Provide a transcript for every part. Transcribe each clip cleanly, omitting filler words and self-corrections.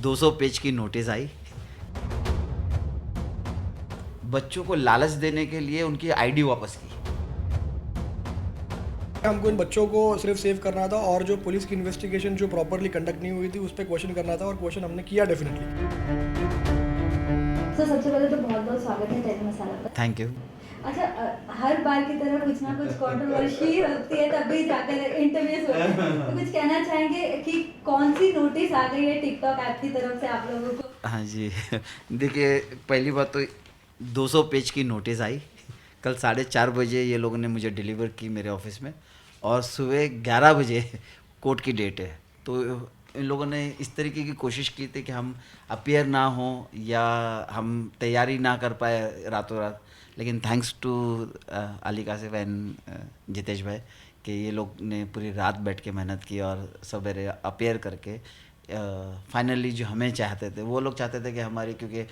200 page की notice आई। बच्चों को लालच देने के लिए उनकी आईडी वापस की। हमको इन बच्चों को सिर्फ सेव करना था और जो पुलिस की इन्वेस्टिगेशन जो प्रॉपरली कंडक्ट नहीं हुई थी उस पर क्वेश्चन करना था और क्वेश्चन हमने किया डेफिनेटली। सर सबसे पहले तो बहुत बहुत स्वागत है टेली मसाला पर। Thank you. अच्छा हर बार की तरह कुछ ना कुछ कंट्रोवर्सी होती है तभी जाकर इंटरव्यूज होते हैं, तो कुछ कहना चाहेंगे कि कौन सी नोटिस आ गई है टिकटॉक ऐप की तरफ से आप लोगों को? हाँ जी। देखिए, पहली बात तो 200 पेज की नोटिस आई। कल 4:30 बजे ये लोगों ने मुझे डिलीवर की मेरे ऑफिस में, और सुबह 11 बजे कोर्ट की डेट है। तो इन लोगों ने इस तरीके की कोशिश की थी कि हम अपीयर ना हो या हम तैयारी ना कर पाए रातों रात। लेकिन thanks to Ali Kashif and Jitesh भाई कि ये लोग ने पूरी रात बैठ के मेहनत की और सवेरे अपीयर करके फाइनली जो हमें चाहते थे, वो लोग चाहते थे कि हमारी, क्योंकि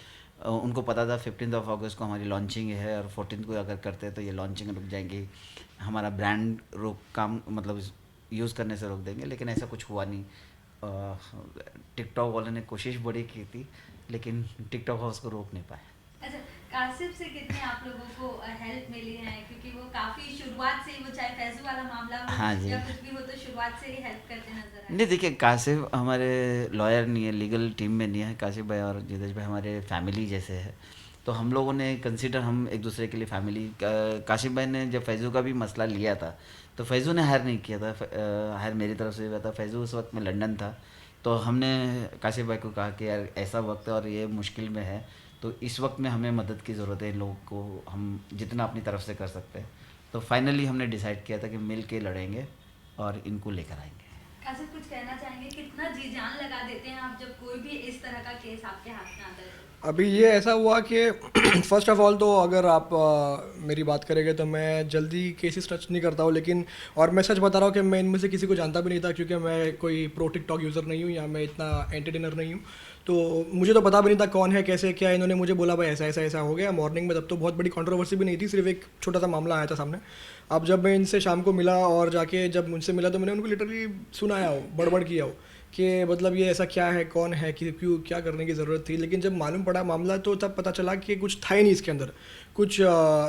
उनको पता था 15 अगस्त को हमारी लॉन्चिंग है और 14 को अगर करते तो ये लॉन्चिंग रुक जाएंगी, हमारा ब्रांड रोक काम मतलब यूज़ करने से रोक देंगे। लेकिन ऐसा कुछ हुआ नहीं। टिकटॉक वालों ने कोशिश बड़ी की थी लेकिन टिकटॉक हाउस को रोक नहीं पाए। अच्छा, कासिफ से कितने आप लोगों को हेल्प मिली है, क्योंकि वो काफी शुरुआत से ही, वो चाहे फैजू वाला मामला हो हाँ जी। या कुछ भी हो, तो शुरुआत से ही हेल्प करते नजर आए। नहीं, देखिए, कासिफ हमारे लॉयर नहीं है, लीगल टीम में नहीं है। कासिफ भाई और जितेश भाई हमारे फैमिली जैसे है, तो हम लोगों ने कंसिडर हम एक दूसरे के लिए फैमिली। काशिफ भाई ने जब फैज़ू का भी मसला लिया था तो फैज़ू ने हायर नहीं किया था, हायर मेरी तरफ से हुआ था। फैज़ू उस वक्त में लंदन था, तो हमने काशिफ भाई को कहा कि यार ऐसा वक्त है और ये मुश्किल में है, तो इस वक्त में हमें मदद की ज़रूरत है, इन लोगों को हम जितना अपनी तरफ से कर सकते हैं। तो फाइनली हमने डिसाइड किया था कि मिल के लड़ेंगे और इनको लेकर आएंगे। कासिफ, कुछ कहना चाहेंगे, कितना जी जान लगा देते हैं आप जब कोई भी इस तरह का केस आपके हाथ में आता है तो? अभी ये ऐसा हुआ कि फर्स्ट ऑफ ऑल तो अगर आप मेरी बात करेंगे तो मैं जल्दी केसेस टच नहीं करता हूँ, लेकिन और मैं सच बता रहा हूँ कि मैं इनमें से किसी को जानता भी नहीं था, क्योंकि मैं कोई प्रो टिकटॉक यूज़र नहीं हूँ या मैं इतना एंटरटेनर नहीं हूँ। तो मुझे तो पता भी नहीं था कौन है कैसे क्या। इन्होंने मुझे बोला भाई ऐसा ऐसा ऐसा हो गया मॉर्निंग में, तब तो बहुत बड़ी कंट्रोवर्सी भी नहीं थी, सिर्फ एक छोटा सा मामला आया था सामने। अब जब मैं इनसे शाम को मिला और जाके जब मुझसे मिला तो मैंने उनको लिटरली सुनाया हो, बड़बड़ किया हो कि मतलब ये ऐसा क्या है, कौन है, कि क्यों क्या करने की ज़रूरत थी। लेकिन जब मालूम पड़ा मामला तो तब पता चला कि कुछ था ही नहीं इसके अंदर, कुछ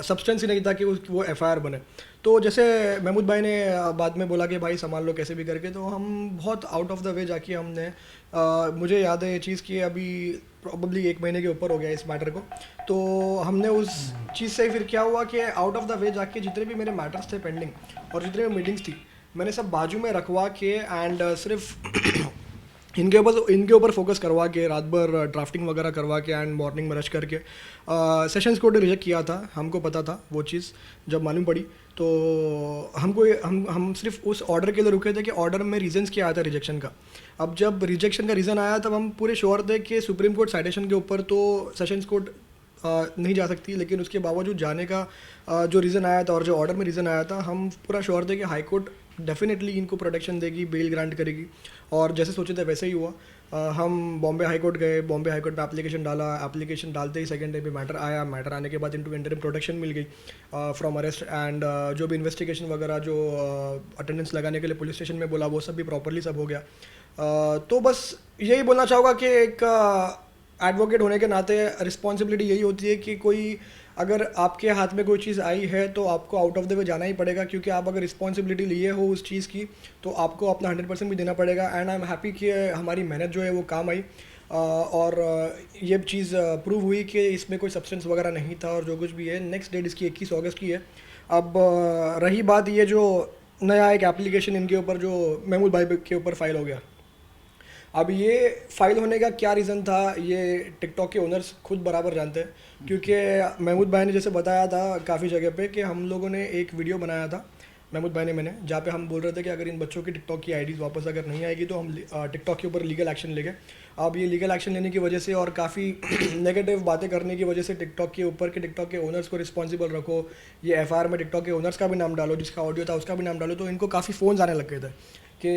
सब्सटेंस ही नहीं था कि वो एफआईआर बने। तो जैसे महमूद भाई ने बाद में बोला कि भाई संभाल लो कैसे भी करके, तो हम बहुत आउट ऑफ द वे जाके हमने मुझे याद है ये चीज़ कि अभी प्रॉब्ली 1 महीने के ऊपर हो गया इस मैटर को। तो हमने उस चीज़ से फिर क्या हुआ कि आउट ऑफ द वे जाके जितने भी मेरे मैटर्स थे पेंडिंग और जितने भी मीटिंग्स थी मैंने सब बाजू में रखवा के एंड सिर्फ इनके ऊपर फोकस करवा के रात भर ड्राफ्टिंग वगैरह करवा के एंड मॉर्निंग में रश करके सेशंस कोर्ट ने रिजेक्ट किया था। हमको पता था वो चीज़ जब मालूम पड़ी, तो हम सिर्फ उस ऑर्डर के लिए रुके थे कि ऑर्डर में रीजंस क्या आया था रिजेक्शन का। अब जब रिजेक्शन का रीज़न आया तब हम पूरे श्योर थे कि सुप्रीम कोर्ट साइटेशन के ऊपर तो सेशंस कोर्ट नहीं जा सकती, लेकिन उसके बावजूद जाने का जो रीज़न आया था और जो ऑर्डर में रीज़न आया था, हम पूरा श्योर थे कि हाई कोर्ट डेफिनेटली इनको प्रोटेक्शन देगी, बेल ग्रांट करेगी। और जैसे सोचे थे वैसे ही हुआ। हम बॉम्बे हाई कोर्ट गए, बॉम्बे हाई कोर्ट में एप्लीकेशन डाला, एप्लीकेशन डालते ही सेकंड डे पे मैटर आया। मैटर आने के बाद इनको इंटरिम प्रोटेक्शन मिल गई फ्रॉम अरेस्ट एंड जो भी इन्वेस्टिगेशन वगैरह जो अटेंडेंस लगाने के लिए पुलिस स्टेशन में बोला वो सब भी प्रॉपरली सब हो गया। तो बस यही बोलना चाहूँगा कि एक एडवोकेट होने के नाते रिस्पॉन्सिबिलिटी यही होती है कि कोई अगर आपके हाथ में कोई चीज़ आई है तो आपको आउट ऑफ द वे जाना ही पड़ेगा, क्योंकि आप अगर रिस्पॉन्सिबिलिटी लिए हो उस चीज़ की तो आपको अपना 100% भी देना पड़ेगा। एंड आई एम हैप्पी कि हमारी मेहनत जो है वो काम आई और ये चीज़ प्रूव हुई कि इसमें कोई सब्सटेंस वगैरह नहीं था। और जो कुछ भी है नेक्स्ट डेट इसकी 21 अगस्त की है। अब रही बात ये जो नया एक एप्लीकेशन इनके ऊपर जो महमूद भाई के ऊपर फाइल हो गया, अब ये फाइल होने का क्या रीज़न था ये टिकटॉक के ओनर्स खुद बराबर जानते हैं, क्योंकि महमूद भाई ने जैसे बताया था काफ़ी जगह पे कि हम लोगों ने एक वीडियो बनाया था, महमूद भाई ने मैंने, जहाँ पे हम बोल रहे थे कि अगर इन बच्चों की टिकटॉक की आईडीज़ वापस अगर नहीं आएगी तो हम टिकटॉक के ऊपर लीगल एक्शन लेंगे। अब ये लीगल एक्शन लेने की वजह से और काफ़ी नेगेटिव बातें करने की वजह से टिकटॉक के ऊपर कि टिकटॉक के ओनर्स को रिस्पॉन्सिबल रखो, ये एफआईआर में टिकटॉक के ओनर्स का भी नाम डालो, जिसका ऑडियो था उसका भी नाम डालो, तो इनको काफ़ी फ़ोन्स आने लग गए थे कि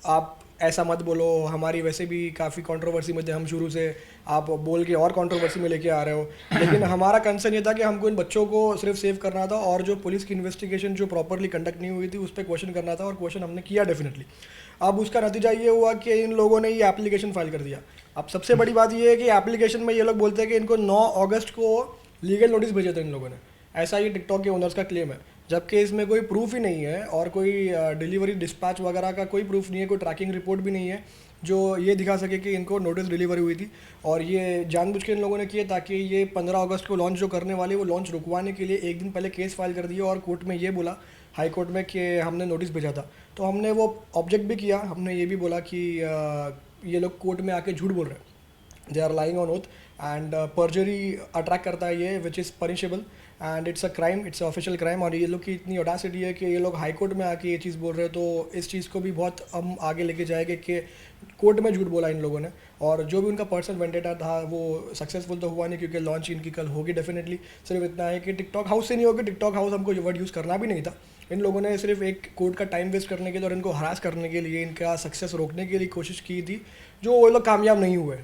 आप ऐसा मत बोलो, हमारी वैसे भी काफ़ी कंट्रोवर्सी में थे हम शुरू से, आप बोल के और कंट्रोवर्सी में लेके आ रहे हो। लेकिन हमारा कंसर्न ये था कि हमको इन बच्चों को सिर्फ सेव करना था, और जो पुलिस की इन्वेस्टिगेशन जो प्रॉपरली कंडक्ट नहीं हुई थी उस पर क्वेश्चन करना था, और क्वेश्चन हमने किया डेफिनेटली। अब उसका नतीजा ये हुआ कि इन लोगों ने ये एप्लीकेशन फाइल कर दिया। अब सबसे बड़ी बात ये है कि एप्लीकेशन में ये लोग बोलते हैं कि इनको 9 अगस्त को लीगल नोटिस भेजे थे इन लोगों ने, ऐसा ये टिकटॉक के ओनर्स का क्लेम है, जबकि इसमें कोई प्रूफ ही नहीं है और कोई डिलीवरी डिस्पैच वगैरह का कोई प्रूफ नहीं है, कोई ट्रैकिंग रिपोर्ट भी नहीं है जो ये दिखा सके कि इनको नोटिस डिलीवरी हुई थी। और ये जानबूझ के इन लोगों ने किया ताकि ये 15 अगस्त को लॉन्च जो करने वाले वो लॉन्च रुकवाने के लिए एक दिन पहले केस फाइल कर दिया, और कोर्ट में ये बोला, हाई कोर्ट में, कि हमने नोटिस भेजा था। तो हमने वो ऑब्जेक्ट भी किया, हमने ये भी बोला कि ये लोग कोर्ट में आके झूठ बोल रहे हैं, they are lying on oath, and perjury attract करता है ये, which is punishable and it's a crime, it's official crime. और ये लोग की इतनी ऑडासिटी है कि ये लोग हाई कोर्ट में आके ये चीज़ बोल रहे हैं, तो इस चीज़ को भी बहुत हम आगे लेके जाएंगे कि कोर्ट में झूठ बोला इन लोगों ने। और जो भी उनका पर्सनल वेंडेटा था वो सक्सेसफुल तो हुआ नहीं, क्योंकि लॉन्च इनकी कल होगी डेफिनेटली। सिर्फ इतना है कि टिकटॉक हाउस से नहीं होगी, टिकटॉक हाउस हमको वर्ड यूज़ करना भी नहीं था। इन लोगों ने सिर्फ एक कोर्ट का टाइम वेस्ट करने के लिए और इनको हरास करने के लिए, इनका सक्सेस रोकने के लिए कोशिश की थी, जो वो लोग कामयाब नहीं हुए।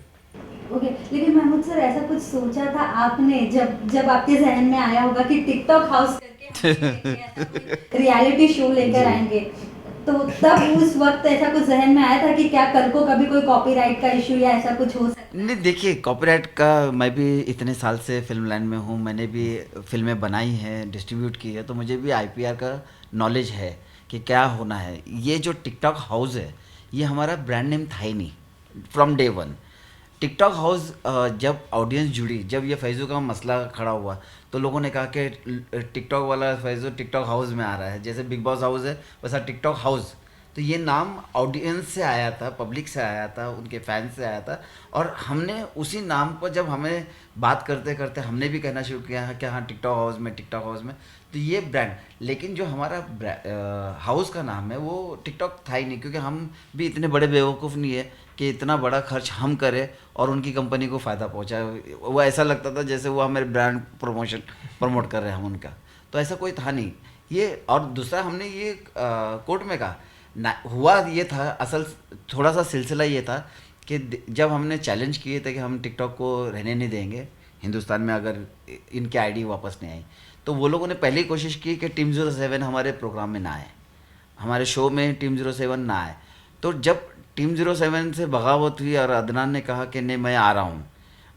ओके लेकिन महमूद सर, ऐसा कुछ सोचा था आपने जब आपके जहन में आया होगा कि टिकटॉक हाउस करके रियलिटी शो लेकर आएंगे, तो तब उस वक्त ऐसा कुछ जहन में आया था कि क्या कल को कभी कोई कॉपीराइट का इशू या ऐसा कुछ हो सकता है? नहीं, देखिए, कॉपीराइट का मैं भी इतने साल से फिल्म लाइन में हूँ, मैंने भी फिल्में बनाई हैं, डिस्ट्रीब्यूट की है, तो मुझे भी आईपीआर का नॉलेज है कि क्या होना है। ये जो टिकटॉक हाउस है ये हमारा ब्रांड नेम था ही नहीं from day one. TikTok house जब ऑडियंस जुड़ी, जब ये फैज़ू का मसला खड़ा हुआ, तो लोगों ने कहा कि टिकटॉक वाला फैज़ू टिकटॉक हाउस में आ रहा है, जैसे बिग बॉस हाउस है वैसा टिकटॉक हाउस। तो ये नाम ऑडियंस से आया था, पब्लिक से आया था, उनके फैंस से आया था, और हमने उसी नाम पर जब हमें बात करते करते हमने भी कहना शुरू किया कि हाँ टिकटॉक हाउस में, टिकटॉक हाउस में, तो ये ब्रांड। लेकिन जो हमारा हाउस का नाम है वो टिकटॉक था ही नहीं, क्योंकि हम भी इतने बड़े बेवकूफ़ नहीं है कि इतना बड़ा खर्च हम करें और उनकी कंपनी को फ़ायदा पहुंचाए। वो ऐसा लगता था जैसे वो हमारे ब्रांड प्रमोट कर रहे हैं हम उनका, तो ऐसा कोई था नहीं ये। और दूसरा, हमने ये कोर्ट में कहा ना, हुआ ये था असल, थोड़ा सा सिलसिला ये था कि जब हमने चैलेंज किए थे कि हम टिकटॉक को रहने नहीं देंगे हिंदुस्तान में अगर इनके आईडी वापस नहीं आई, तो वो लोगों ने पहले ही कोशिश की कि टीम 07 हमारे प्रोग्राम में ना आए, हमारे शो में टीम 07 ना आए। तो जब टीम 07 से बगावत हुई और अदनान ने कहा कि नहीं मैं आ रहा हूँ,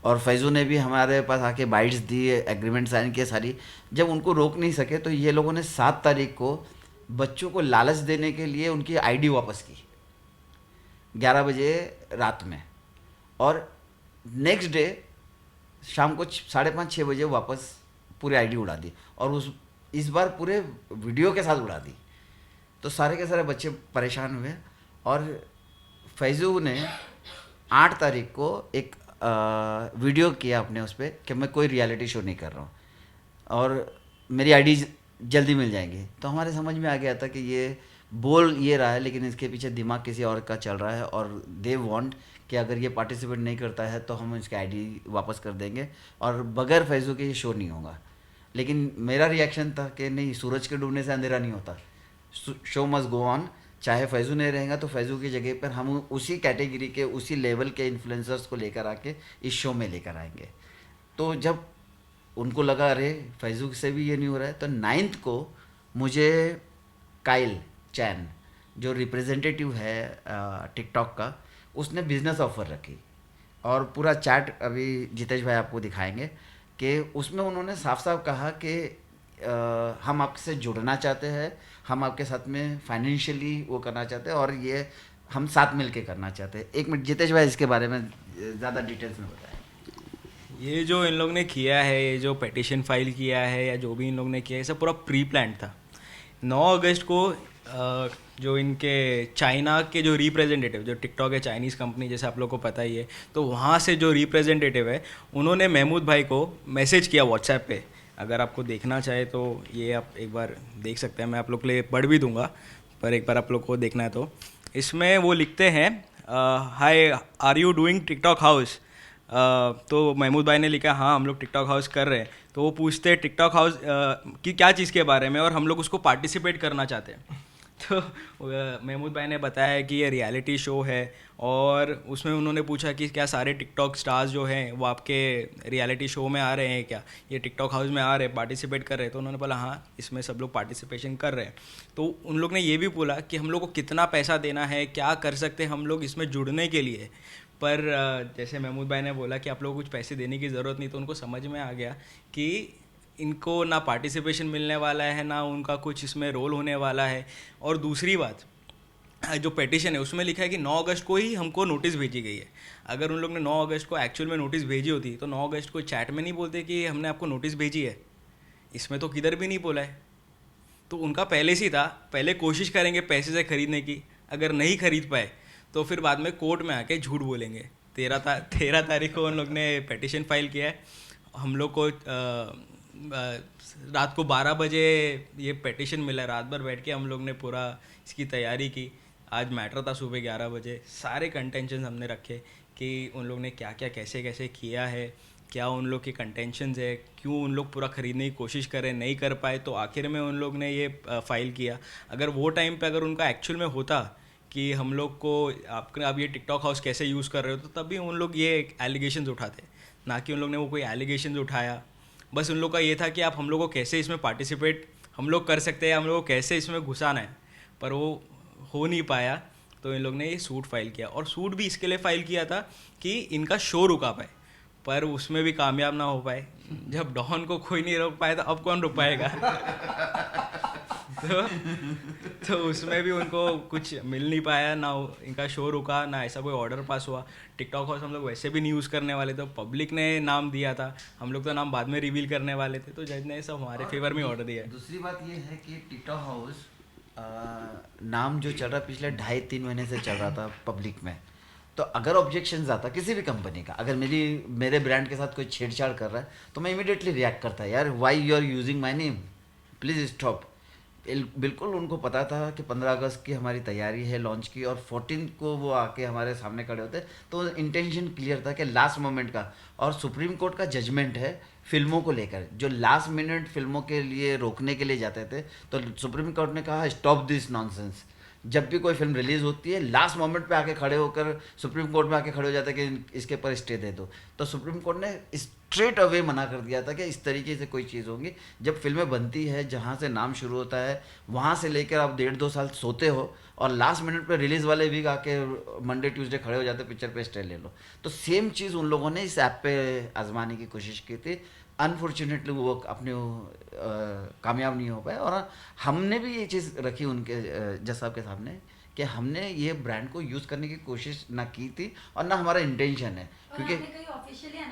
और फैज़ू ने भी हमारे पास आके बाइट्स दी, एग्रीमेंट साइन किए सारी, जब उनको रोक नहीं सके तो ये लोगों ने 7 तारीख को बच्चों को लालच देने के लिए उनकी आईडी वापस की 11 बजे रात में, और नेक्स्ट डे शाम को 5:30-6 बजे वापस पूरी आईडी उड़ा दी, और इस बार पूरे वीडियो के साथ उड़ा दी। तो सारे के सारे बच्चे परेशान हुए, और फैज़ू ने 8 तारीख को एक वीडियो किया अपने उस पर कि मैं कोई रियलिटी शो नहीं कर रहा हूँ और मेरी आईडी जल्दी मिल जाएंगी। तो हमारे समझ में आ गया था कि ये बोल ये रहा है लेकिन इसके पीछे दिमाग किसी और का चल रहा है, और दे वांट कि अगर ये पार्टिसिपेट नहीं करता है तो हम इसकी आईडी वापस कर देंगे और बगैर फैज़ू के ये शो नहीं होगा। लेकिन मेरा रिएक्शन था कि नहीं, सूरज के डूबने से अंधेरा नहीं होता, शो मस्ट गो ऑन। चाहे फैज़ू नहीं रहेगा तो फैज़ू की जगह पर हम उसी कैटेगरी के, उसी लेवल के इन्फ्लुएंसर्स को लेकर आके इस शो में लेकर आएंगे। तो जब उनको लगा अरे फैज़ू से भी ये नहीं हो रहा है, तो 9th को मुझे काइल चैन जो रिप्रेजेंटेटिव है टिकटॉक का, उसने बिज़नेस ऑफ़र रखी, और पूरा चैट अभी जितेश भाई आपको दिखाएंगे कि उसमें उन्होंने साफ साफ कहा कि हम आपसे जुड़ना चाहते हैं, हम आपके साथ में फाइनेंशियली वो करना चाहते हैं, और ये हम साथ मिल के करना चाहते हैं। एक मिनट जितेश भाई इसके बारे में ज़्यादा डिटेल्स में बताएं। ये जो इन लोग ने किया है, ये जो पेटिशन फाइल किया है या जो भी इन लोग ने किया है, सब पूरा प्री प्लान था। 9 अगस्त को जो इनके चाइना के जो रिप्रेजेंटेटिव, जो टिकटॉक है चाइनीज़ कंपनी जैसे आप लोग को पता ही है, तो वहाँ से जो रिप्रेजेंटेटिव है उन्होंने महमूद भाई को मैसेज किया व्हाट्सएप पे। अगर आपको देखना चाहे तो ये आप एक बार देख सकते हैं, मैं आप लोग के लिए पढ़ भी दूंगा, पर एक बार आप लोग को देखना है तो इसमें वो लिखते हैं, hi are you doing TikTok house. तो महमूद भाई ने लिखा हाँ हम लोग टिकटॉक हाउस कर रहे हैं। तो वो पूछते हैं टिकटॉक हाउस की क्या चीज़ के बारे में, और हम लोग उसको पार्टिसिपेट करना चाहते हैं। तो महमूद भाई ने बताया कि ये रियलिटी शो है, और उसमें उन्होंने पूछा कि क्या सारे टिकटॉक स्टार्स जो हैं वो आपके रियलिटी शो में आ रहे हैं, क्या ये टिकटॉक हाउस में आ रहे हैं, पार्टिसिपेट कर रहे हैं? तो उन्होंने बोला हाँ, इसमें सब लोग पार्टिसिपेशन कर रहे हैं। तो उन लोग ने ये भी बोला कि हम लोग को कितना पैसा देना है, क्या कर सकते हैं हम लोग इसमें जुड़ने के लिए। पर जैसे महमूद भाई ने बोला कि आप लोगों को कुछ पैसे देने की ज़रूरत नहीं, तो उनको समझ में आ गया कि इनको ना पार्टिसिपेशन मिलने वाला है, ना उनका कुछ इसमें रोल होने वाला है। और दूसरी बात, जो पेटिशन है उसमें लिखा है कि 9 अगस्त को ही हमको नोटिस भेजी गई है। अगर उन लोग ने 9 अगस्त को एक्चुअल में नोटिस भेजी होती तो 9 अगस्त को चैट में नहीं बोलते कि हमने आपको नोटिस भेजी है, इसमें तो किधर भी नहीं बोला है। तो उनका पहले से ही था, पहले कोशिश करेंगे पैसे से ख़रीदने की, अगर नहीं खरीद पाए तो फिर बाद में कोर्ट में आके झूठ बोलेंगे। 13 तारीख को उन लोग ने पेटिशन फाइल किया है। हम लोग को रात को 12 बजे ये पेटिशन मिला, रात भर बैठ के हम लोग ने पूरा इसकी तैयारी की। आज मैटर था सुबह 11 बजे, सारे कंटेंशंस हमने रखे कि उन लोग ने क्या क्या कैसे कैसे किया है, क्या उन लोग के कंटेंशंस है, क्यों उन लोग पूरा ख़रीदने की कोशिश करें, नहीं कर पाए, तो आखिर में उन लोग ने ये फाइल किया। अगर वो टाइम पे अगर उनका एक्चुअल में होता कि हम लोग को आपने अब ये टिकटॉक हाउस कैसे यूज़ कर रहे हो, तो तभी उन लोग ये एलिगेशंस उठाते, ना कि उन लोग ने वो कोई एलिगेशंस उठाया। बस उन लोग का ये था कि आप हम लोग को कैसे इसमें पार्टिसिपेट हम लोग कर सकते हैं, हम लोग को कैसे इसमें घुसाना है, पर वो हो नहीं पाया। तो इन लोग ने ये सूट फाइल किया, और सूट भी इसके लिए फ़ाइल किया था कि इनका शो रुका पाए, पर उसमें भी कामयाब ना हो पाए। जब डॉन को कोई नहीं रोक पाया तो अब कौन रुक पाएगा? तो उसमें भी उनको कुछ मिल नहीं पाया, ना इनका शो रुका, ना ऐसा कोई ऑर्डर पास हुआ। टिकटॉक हाउस हम लोग वैसे भी नहीं यूज़ करने वाले थे, पब्लिक ने नाम दिया था, हम लोग तो नाम बाद में रिवील करने वाले थे, तो जज ने सब हमारे फेवर में ऑर्डर दिया है। दूसरी बात ये है कि टिकटॉक हाउस नाम जो चल रहा पिछले 2.5-3 महीने से चल रहा था पब्लिक में, तो अगर ऑब्जेक्शन आता किसी भी कंपनी का, अगर मेरे ब्रांड के साथ कोई छेड़छाड़ कर रहा है तो मैं इमीडिएटली रिएक्ट करता है, यार why you are using my name, please stop. बिल्कुल उनको पता था कि 15 अगस्त की हमारी तैयारी है लॉन्च की, और 14 को वो आके हमारे सामने खड़े होते, तो इंटेंशन क्लियर था कि लास्ट मोमेंट का, और सुप्रीम कोर्ट का जजमेंट है फिल्मों को लेकर, जो लास्ट मिनट फिल्मों के लिए रोकने के लिए जाते थे, तो सुप्रीम कोर्ट ने कहा स्टॉप दिस नॉनसेंस। जब भी कोई फिल्म रिलीज़ होती है लास्ट मोमेंट पे आके खड़े होकर सुप्रीम कोर्ट में आके खड़े हो जाते हैं कि इसके ऊपर स्टे दे दो, तो सुप्रीम कोर्ट ने स्ट्रेट अवे मना कर दिया था कि इस तरीके से कोई चीज़ होगी। जब फिल्में बनती है, जहाँ से नाम शुरू होता है, वहाँ से लेकर आप 1.5-2 साल सोते हो, और लास्ट मिनट पे रिलीज़ वाले वीक आके मंडे ट्यूसडे खड़े हो जाते पिक्चर पे स्टे ले लो। तो सेम चीज़ उन लोगों ने इस ऐप पे आजमाने की कोशिश की थी। अनफॉर्चुनेटली वो अपने कामयाब नहीं हो पाए, और हमने भी ये चीज़ रखी उनके जज साहब के सामने कि हमने ये ब्रांड को यूज़ करने की कोशिश ना की थी, और ना हमारा इंटेंशन है, क्योंकि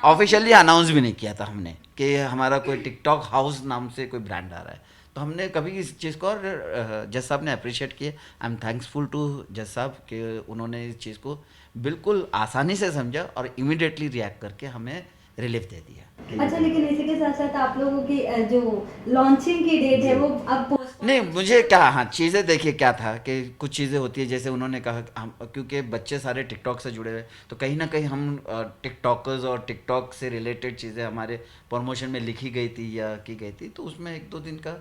ऑफिशियली अनाउंस भी नहीं किया था हमने कि हमारा कोई टिकटॉक हाउस नाम से कोई ब्रांड आ रहा है। तो हमने कभी इस चीज़ को, और जज साहब ने अप्रिशिएट किया। आई एम थैंक्सफुल टू जज साहब कि उन्होंने इस चीज़ को बिल्कुल आसानी से समझा और इमीडिएटली रिएक्ट करके हमें रिलीफ दे दिया। अच्छा, लेकिन इसी के साथ साथ आप लोगों की जो लॉन्चिंग की डेट है वो अब postpone नहीं, मुझे क्या, हाँ चीज़ें देखिए क्या था कि कुछ चीज़ें होती है, जैसे उन्होंने कहा हम, क्योंकि बच्चे सारे टिकटॉक से जुड़े हुए, तो कहीं ना कहीं हम टिकटॉकर्स और टिकटॉक से रिलेटेड चीज़ें हमारे प्रमोशन में लिखी गई थी या की गई थी, तो उसमें 1-2 दिन का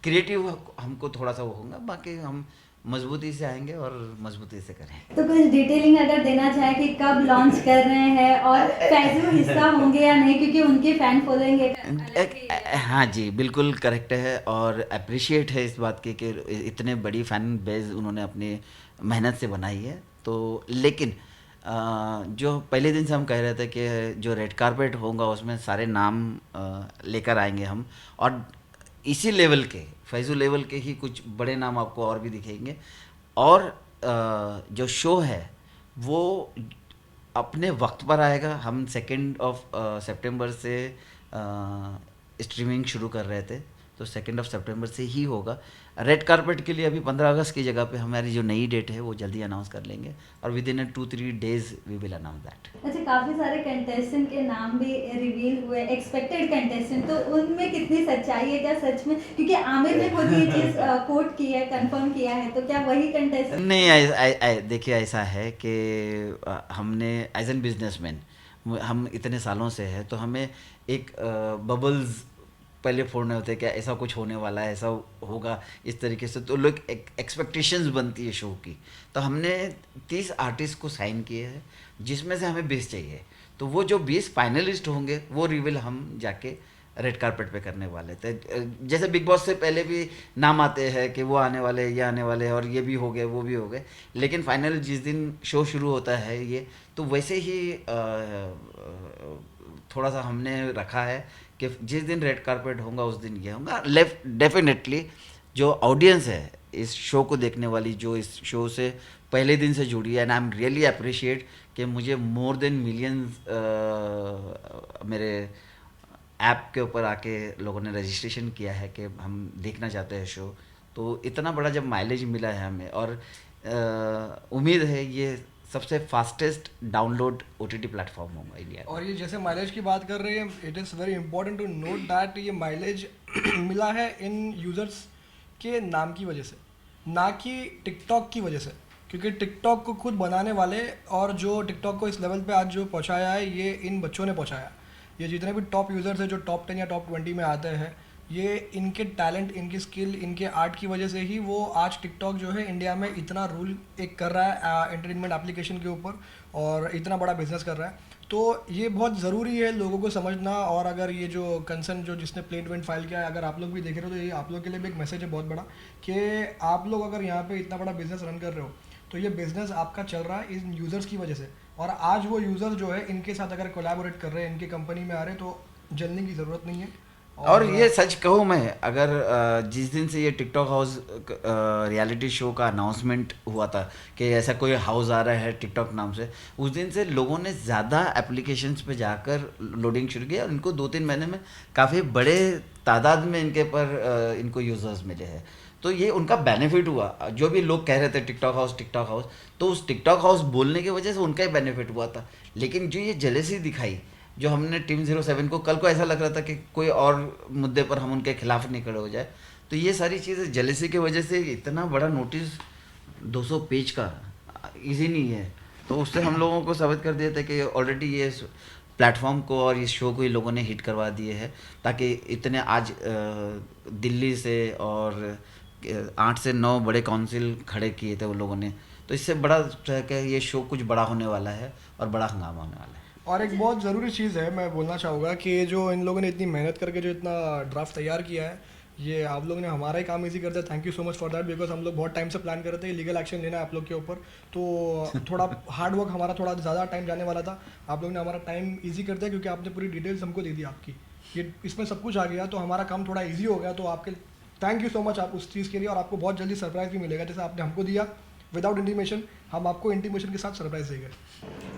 क्रिएटिव हमको थोड़ा सा वो होगा, बाकी हम मजबूती से आएंगे और मजबूती से करें। तो कुछ डिटेलिंग अगर देना चाहे कि कब लॉन्च कर रहे हैं और फैजू हिस्सा होंगे या नहीं, क्योंकि उनकी फैन फॉलोइंग हाँ जी, बिल्कुल करेक्ट है, और अप्रिशिएट है इस बात की कि इतने बड़ी फैन बेस उन्होंने अपनी मेहनत से बनाई है। तो लेकिन जो पहले दिन से हम कह रहे थे कि जो रेड कारपेट होगा उसमें सारे नाम लेकर आएंगे हम, और इसी लेवल के फैजू लेवल के ही कुछ बड़े नाम आपको और भी दिखेंगे, और जो शो है वो अपने वक्त पर आएगा। हम 2 सितंबर से स्ट्रीमिंग शुरू कर रहे थे, तो 2 सितंबर से ही होगा। रेड कारपेट के लिए अभी 15 अगस्त की जगह पे हमारी जो नई डेट है वो जल्दी अनाउंस कर लेंगे, और within 2-3 days we will announce that. अच्छा, काफी सारे कंटेस्टेंट के नाम भी रिवील हुए, एक्सपेक्टेड कंटेस्टेंट, तो उनमें कितनी सच्चाई है? क्या सच में, क्योंकि आमिर ने खुद ये चीज कोट की है, कंफर्म किया है, तो क्या वही कंटेस्टेंट? नहीं, देखिए ऐसा है कि हमने एज एन बिजनेसमैन हम इतने सालों से है, तो हमें एक बबल्स पहले फोड़ने होते हैं कि ऐसा कुछ होने वाला है, ऐसा होगा इस तरीके से, तो लोग एक्सपेक्टेशंस बनती है शो की। तो हमने 30 आर्टिस्ट को साइन किए हैं, जिसमें से हमें 20 चाहिए। तो वो जो 20 फाइनलिस्ट होंगे वो रिवील हम जाके रेड कारपेट पे करने वाले थे। जैसे बिग बॉस से पहले भी नाम आते हैं कि वो आने वाले, ये आने वाले हैं, और ये भी हो गए, वो भी हो गए, लेकिन फाइनल जिस दिन शो शुरू होता है ये, तो वैसे ही थोड़ा सा हमने रखा है कि जिस दिन रेड कारपेट होगा उस दिन ये होगा। डेफिनेटली जो ऑडियंस है इस शो को देखने वाली, जो इस शो से पहले दिन से जुड़ी है, and I am really appreciate कि मुझे मोर देन मिलियंस मेरे ऐप के ऊपर आके लोगों ने रजिस्ट्रेशन किया है कि हम देखना चाहते हैं शो। तो इतना बड़ा जब माइलेज मिला है हमें, और उम्मीद है ये सबसे फास्टेस्ट डाउनलोड OTT प्लेटफॉर्म होगा इंडिया का। और ये जैसे माइलेज की बात कर रहे हैं, it is very important to note that ये माइलेज मिला है इन यूज़र्स के नाम की वजह से, ना कि टिकटॉक की वजह से। क्योंकि टिकटॉक को खुद बनाने वाले और जो टिकटॉक को इस लेवल पे आज जो पहुंचाया है, ये इन बच्चों ने पहुंचाया। ये जितने भी टॉप यूज़र्स हैं जो टॉप 10 या टॉप 20 में आते हैं, ये इनके टैलेंट, इनकी स्किल, इनके आर्ट की वजह से ही वो आज टिकटॉक जो है इंडिया में इतना रूल एक कर रहा है एंटरटेनमेंट एप्लीकेशन के ऊपर, और इतना बड़ा बिजनेस कर रहा है। तो ये बहुत ज़रूरी है लोगों को समझना। और अगर ये जो कंसर्न जो जिसने प्लेटमेंट फाइल किया है, अगर आप लोग भी देख रहे हो, तो ये आप लोग के लिए भी एक मैसेज है बहुत बड़ा कि आप लोग अगर यहाँ पे इतना बड़ा बिजनेस रन कर रहे हो, तो ये बिजनेस आपका चल रहा है इन यूज़र्स की वजह से। और आज वो यूज़र जो है इनके साथ अगर कोलैबोरेट कर रहे हैं, इनकी कंपनी में आ रहे हैं, तो जलने की ज़रूरत नहीं है। और ये सच कहूँ मैं, अगर जिस दिन से ये टिकटॉक हाउस रियलिटी शो का अनाउंसमेंट हुआ था कि ऐसा कोई हाउस आ रहा है टिकटॉक नाम से, उस दिन से लोगों ने ज़्यादा एप्लीकेशंस पे जाकर लोडिंग शुरू किया, और इनको 2-3 महीने में काफ़ी बड़े तादाद में इनके पर इनको यूज़र्स मिले हैं। तो ये उनका बेनिफिट हुआ। जो भी लोग कह रहे थे टिकटॉक हाउस, तो उस टिकटॉक हाउस बोलने की वजह से उनका ही बेनिफिट हुआ था। लेकिन जो ये जेलेसी दिखाई, जो हमने टीम 07 को, कल को ऐसा लग रहा था कि कोई और मुद्दे पर हम उनके खिलाफ नहीं खड़े हो जाए, तो ये सारी चीज़ें जेलेसी की वजह से, इतना बड़ा नोटिस 200 पेज का इजी नहीं है। तो उससे हम लोगों को साबित कर दिया था कि ऑलरेडी ये प्लेटफॉर्म को और इस शो को ही लोगों ने हिट करवा दिए हैं, ताकि इतने आज दिल्ली से और 8 से 9 बड़े काउंसिल खड़े किए थे वो लोगों ने। तो इससे बड़ा कि ये शो कुछ बड़ा होने वाला है और बड़ा हंगामा होने वाला है। और एक बहुत ज़रूरी चीज़ है, मैं बोलना चाहूँगा कि जो इन लोगों ने इतनी मेहनत करके जो इतना ड्राफ्ट तैयार किया है, ये आप लोगों ने हमारा ही काम इजी कर दिया। Thank you so much for that, because हम लोग बहुत टाइम से प्लान कर रहे थे लीगल एक्शन लेना है आप लोग के ऊपर। तो थोड़ा हार्ड वर्क हमारा, थोड़ा ज़्यादा टाइम जाने वाला था। आप लोगों ने हमारा टाइम ईजी कर दिया, क्योंकि आपने पूरी डिटेल्स हमको दे दी आपकी, ये इसमें सब कुछ आ गया, तो हमारा काम थोड़ा ईजी हो गया। तो आपके थैंक यू सो मच आप उस चीज़ के लिए। और आपको बहुत जल्दी सरप्राइज़ भी मिलेगा, जैसे आपने हमको दिया विदाउट इंटीमेशन, हम आपको इंटीमेशन के साथ सरप्राइज देंगे।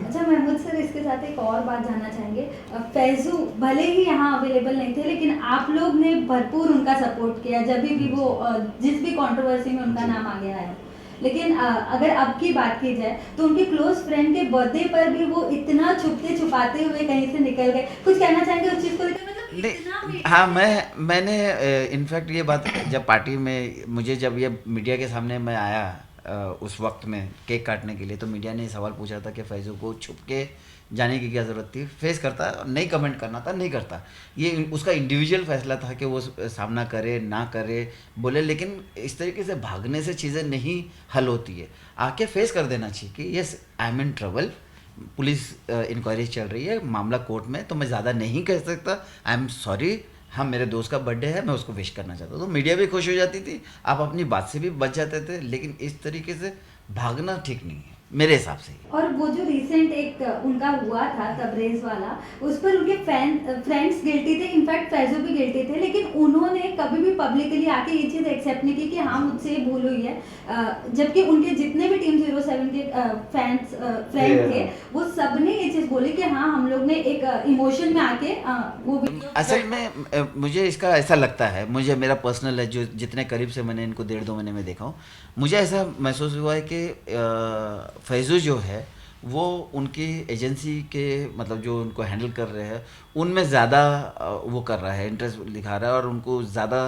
अच्छा महमूद सर, इसके साथ एक और बात जानना चाहेंगे। फैजू भले ही यहाँ अवेलेबल नहीं थे, लेकिन आप लोग ने भरपूर उनका सपोर्ट किया जब भी वो जिस भी कंट्रोवर्सी में उनका नाम आगे आया। लेकिन अगर अब की बात की जाए तो उनके क्लोज फ्रेंड के बर्थडे पर भी वो इतना छुपते छुपाते हुए कहीं से निकल गए। कुछ कहना चाहेंगे उस चीज़ को लेकर? मतलब इतना हाँ, मैंने इनफैक्ट ये बात जब पार्टी में, मुझे जब ये मीडिया के सामने मैं आया उस वक्त में केक काटने के लिए, तो मीडिया ने सवाल पूछा था कि फैजू को छुप के जाने की क्या ज़रूरत थी, फेस करता, नहीं कमेंट करना था, नहीं करता। ये उसका इंडिविजुअल फैसला था कि वो सामना करे ना करे, बोले। लेकिन इस तरीके से भागने से चीज़ें नहीं हल होती है, आके फेस कर देना चाहिए कि yes I am in trouble, police inquiry चल रही है, मामला कोर्ट में, तो मैं ज़्यादा नहीं कह सकता, आई एम सॉरी। हाँ, मेरे दोस्त का बर्थडे है, मैं उसको विश करना चाहता हूँ। तो मीडिया भी खुश हो जाती थी, आप अपनी बात से भी बच जाते थे। लेकिन इस तरीके से भागना ठीक नहीं है मेरे हिसाब से। और वो जो रिसेंट एक उनका हुआ था तबरेज वाला, उस पर उनके फ्रेंड्स गिल्टी थे, इनफैक्ट फैजू भी गिल्टी थे, लेकिन उन्होंने कभी भी पब्लिकली आके ये चीज़ एक्सेप्ट नहीं की कि हाँ मुझसे ये भूल हुई है। जबकि उनके जितने भी टीम 07 के फ्रेंड थे, वो सब ने ये चीज़ बोली कि हाँ हम लोग ने एक इमोशन में आके वो वीडियो। असल में मुझे इसका ऐसा लगता है, मुझे मेरा पर्सनल है, जो जितने करीब से मैंने इनको 1.5-2 महीने में देखा हूँ, मुझे ऐसा महसूस हुआ है कि फैजू जो है वो उनकी एजेंसी के, मतलब जो उनको हैंडल कर रहे हैं उनमें ज़्यादा वो कर रहा है, इंटरेस्ट दिखा रहा है और उनको ज़्यादा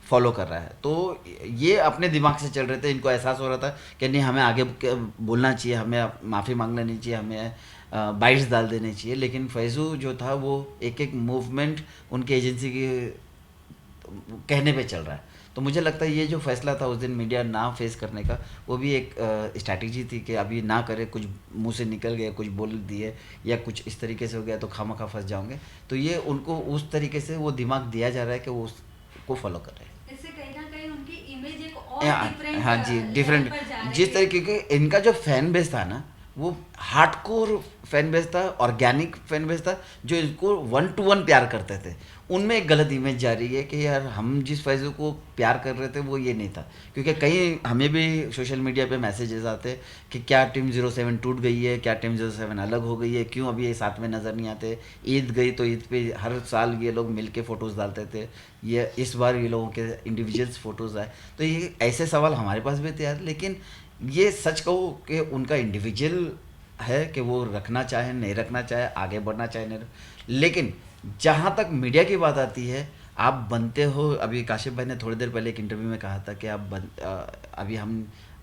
फॉलो कर रहा है। तो ये अपने दिमाग से चल रहे थे, इनको एहसास हो रहा था कि नहीं हमें आगे बोलना चाहिए, हमें माफ़ी मांग लेनी चाहिए, हमें बाइट्स डाल देने चाहिए। लेकिन फैजू जो था वो एक एक मूवमेंट उनके एजेंसी की कहने पे चल रहा है। तो मुझे लगता है ये जो फैसला था उस दिन मीडिया ना फेस करने का, वो भी एक स्ट्रैटेजी थी कि अभी ना करे, कुछ मुंह से निकल गया, कुछ बोल दिए या कुछ इस तरीके से हो गया तो खामखा फंस जाओगे। तो ये उनको उस तरीके से वो दिमाग दिया जा रहा है कि वो उसको फॉलो कर रहे हैं। इससे कहीं ना कहीं उनकी इमेज एक और डिफरेंट, हाँ जी, डिफरेंट। पर जा रही जिस है। तरीके के इनका जो फैन बेस था ना, वो हार्डकोर फैन बेस था, ऑर्गेनिक फैन बेस था, जो इनको 1 to 1 प्यार करते थे। उनमें एक गलत इमेज जा रही है कि यार हम जिस फैज़ों को प्यार कर रहे थे वो ये नहीं था। क्योंकि कहीं हमें भी सोशल मीडिया पे मैसेजेस आते कि क्या टीम 07 टूट गई है, क्या टीम 07 अलग हो गई है, क्यों अभी ये साथ में नज़र नहीं आते। ईद गई तो ईद पे हर साल ये लोग मिल के फ़ोटोज़ डालते थे, ये इस बार ये लोगों के इंडिविजुअल्स फ़ोटोज़ आए। तो ये ऐसे सवाल हमारे पास भी थे यार, लेकिन ये सच कहो कि उनका इंडिविजुअल है कि वो रखना चाहे नहीं रखना चाहे, आगे बढ़ना चाहे नहीं। लेकिन जहाँ तक मीडिया की बात आती है, आप बनते हो, अभी काशिफ भाई ने थोड़ी देर पहले एक इंटरव्यू में कहा था कि अभी हम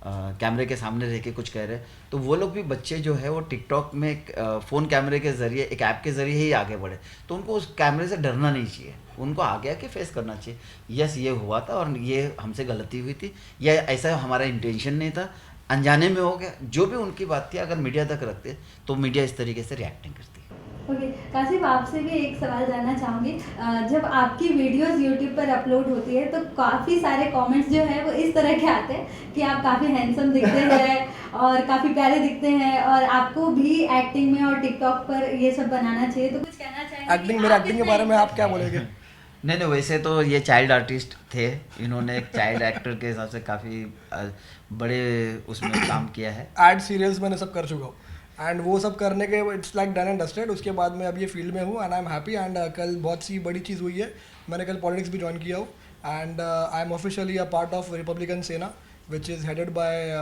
कैमरे के सामने रह के कुछ कह रहे हैं, तो वो लोग भी बच्चे जो है वो टिकटॉक में फ़ोन कैमरे के ज़रिए, एक ऐप के ज़रिए ही आगे बढ़े। तो उनको उस कैमरे से डरना नहीं चाहिए, उनको आगे आके फेस करना चाहिए। यस, ये हुआ था और ये हमसे गलती हुई थी, या ऐसा हमारा इंटेंशन नहीं था, अनजाने में हो गया। जो भी उनकी बात थी, अगर मीडिया तक रखते तो मीडिया इस तरीके से रिएक्ट नहीं करती। ओके काशिफ, आपसे भी एक सवाल जानना चाहूँगी। जब आपकी वीडियोस यूट्यूब पर अपलोड होती है तो काफ़ी सारे कमेंट्स जो है वो इस तरह के आते हैं कि आप काफ़ी हैंडसम दिखते हैं और काफ़ी प्यारे दिखते हैं और आपको भी एक्टिंग में और टिकटॉक पर ये सब बनाना चाहिए। तो कुछ कहना चाहेंगे? एक्टिंग, मेरे एक्टिंग के बारे में आप क्या बोलेंगे? नहीं, वैसे तो ये चाइल्ड आर्टिस्ट थे, इन्होंने एक चाइल्ड एक्टर के हिसाब से काफ़ी बड़े उसमें काम किया है। एड सीरियल्स मैंने सब कर चुका हूँ एंड वो सब करने के it's like done and dusted. उसके बाद मैं अब ये फील्ड में हूँ and I am happy. And कल बहुत सी बड़ी चीज़ हुई है, मैंने कल पॉलिटिक्स भी ज्वाइन किया हूँ and I am officially a part of Republican Sena which is headed by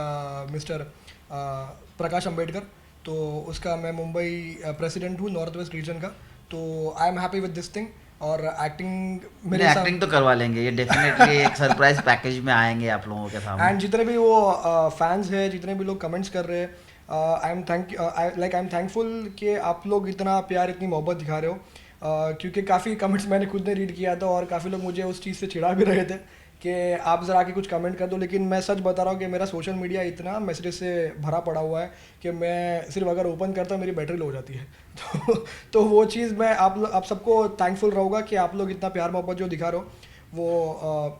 mister Prakash Ambedkar. तो उसका मैं मुंबई प्रेसिडेंट हूँ नॉर्थ वेस्ट रीजन का। तो I am happy with this thing. और एक्टिंग मेरे साथ एक्टिंग तो करवा लेंगे, ये डेफिनेटली एक सरप्राइज पैकेज में आएंगे आप लोगों के सामने। एंड जितने भी वो फैंस हैं, जितने भी लोग कमेंट्स कर रहे हैं, आई एम थैंकफुल कि आप लोग इतना प्यार, इतनी मोहब्बत दिखा रहे हो। क्योंकि काफ़ी कमेंट्स मैंने खुद ने रीड किया था और काफ़ी लोग मुझे उस चीज़ से चिढ़ा भी रहे थे कि आप ज़रा आके कुछ कमेंट कर दो। लेकिन मैं सच बता रहा हूँ कि मेरा सोशल मीडिया इतना मैसेज से भरा पड़ा हुआ है कि मैं सिर्फ अगर ओपन करता मेरी बैटरी लो हो जाती है। तो वो चीज़ मैं आप सबको थैंकफुल रहूँगा कि आप लोग इतना प्यार मोहब्बत जो दिखा रहे हो वो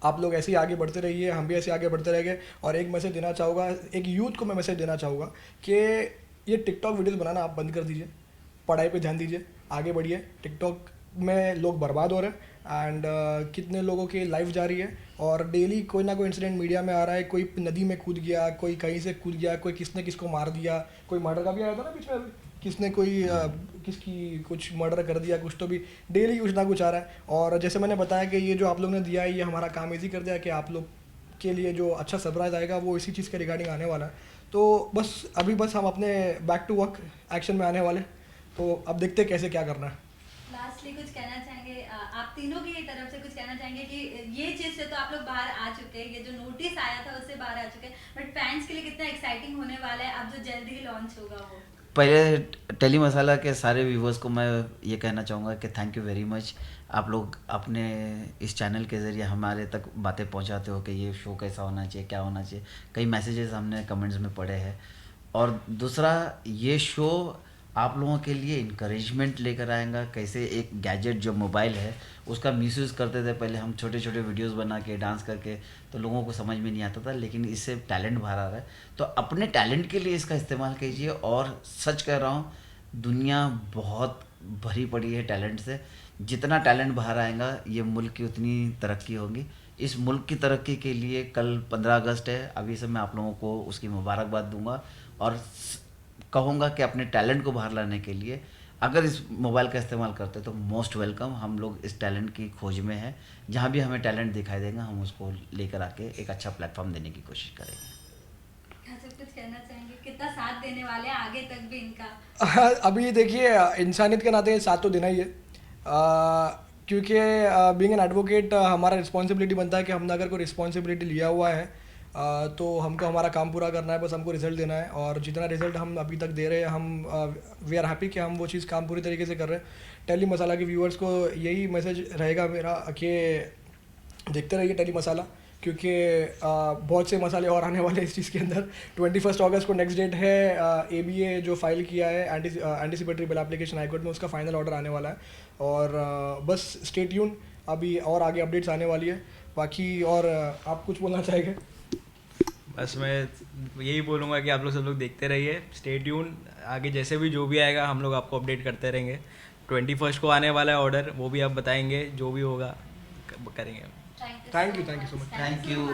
आप लोग ऐसे ही आगे बढ़ते रहिए, हम भी ऐसे आगे बढ़ते रहेंगे। और एक मैसेज देना चाहूँगा, एक यूथ को मैं मैसेज देना चाहूँगा कि ये टिकटॉक वीडियोस बनाना आप बंद कर दीजिए, पढ़ाई पे ध्यान दीजिए, आगे बढ़िए। टिकटॉक में लोग बर्बाद हो रहे हैं एंड कितने लोगों की लाइफ जा रही है और डेली कोई ना कोई इंसिडेंट मीडिया में आ रहा है। कोई नदी में कूद गया, कोई कहीं से कूद गया, कोई किसने किसको मार दिया, कोई मर्डर का भी आया था ना बीच में अभी, किसने कोई किसकी कुछ मर्डर कर दिया, कुछ तो भी डेली कुछ ना कुछ आ रहा है। और जैसे मैंने बताया कि ये जो आप लोग ने दिया है, ये हमारा काम इजी कर दिया कि आप लोग के लिए जो अच्छा सरप्राइज आएगा वो इसी चीज़ के रिगार्डिंग आने वाला है। तो बस अभी हम अपने बैक टू वर्क एक्शन में आने वाले, तो अब देखते हैं कैसे क्या करना है। लास्टली कुछ कहना चाहेंगे आप तीनों की तरफ से? कुछ कहना चाहेंगे कि ये चीज़ से तो आप लोग बाहर आ चुके हैं, ये जो नोटिस आया था उससे बाहर आ चुके हैं, बट फैंस के लिए कितना एक्साइटिंग होने वाला है अब जो जल्दी ही लॉन्च होगा वो? पहले टेली मसाला के सारे व्यूवर्स को मैं ये कहना चाहूँगा कि थैंक यू वेरी मच। आप लोग अपने इस चैनल के ज़रिए हमारे तक बातें पहुँचाते हो कि ये शो कैसा होना चाहिए, क्या होना चाहिए। कई मैसेजेस हमने कमेंट्स में पढ़े हैं। और दूसरा, ये शो आप लोगों के लिए इंकरेजमेंट लेकर आएगा। कैसे एक गैजेट जो मोबाइल है उसका मिसयूज़ करते थे पहले हम, छोटे छोटे वीडियोस बना के डांस करके, तो लोगों को समझ में नहीं आता था। लेकिन इससे टैलेंट बाहर आ रहा है, तो अपने टैलेंट के लिए इसका इस्तेमाल कीजिए। और सच कह रहा हूँ, दुनिया बहुत भरी पड़ी है टैलेंट से। जितना टैलेंट बाहर आएगा ये मुल्क की उतनी तरक्की होगी। इस मुल्क की तरक्की के लिए कल 15 अगस्त है, अभी से मैं आप लोगों को उसकी मुबारकबाद दूंगा और कहूँगा कि अपने टैलेंट को बाहर लाने के लिए अगर इस मोबाइल का इस्तेमाल करते तो मोस्ट वेलकम। हम लोग इस टैलेंट की खोज में हैं, जहाँ भी हमें टैलेंट दिखाई देगा हम उसको लेकर आके एक अच्छा प्लेटफॉर्म देने की कोशिश करेंगे। कुछ कहना चाहेंगे? कितना साथ देने वाले हैं आगे तक भी इनका? अभी देखिए, इंसानियत के नाते साथ तो देना ही है, क्योंकि बीइंग एन एडवोकेट हमारा रिस्पॉन्सिबिलिटी बनता है कि हमने अगर कोई रिस्पॉन्सिबिलिटी लिया हुआ है तो हमको हमारा काम पूरा करना है, बस हमको रिजल्ट देना है, और जितना रिजल्ट हम अभी तक दे रहे हैं हम वी आर हैप्पी कि हम वो चीज़ काम पूरी तरीके से कर रहे हैं। टेली मसाला के व्यूअर्स को यही मैसेज रहेगा मेरा कि देखते रहिए टेली मसाला, क्योंकि बहुत से मसाले और आने वाले हैं इस चीज़ के अंदर। 21 अगस्त को नेक्स्ट डेट है। ABA जो फाइल किया है anticipatory bill application high court में, उसका फाइनल ऑर्डर आने वाला है, और बस स्टे ट्यून, अभी और आगे अपडेट्स आने वाली है। बाकी और आप कुछ बोलना चाहेंगे? बस मैं यही बोलूँगा कि आप लोग सब लोग देखते रहिए, स्टे ट्यून, आगे जैसे भी जो भी आएगा हम लोग आपको अपडेट करते रहेंगे। 21 को आने वाला है ऑर्डर, वो भी आप बताएंगे, जो भी होगा करेंगे। Thank you so much. Thank you.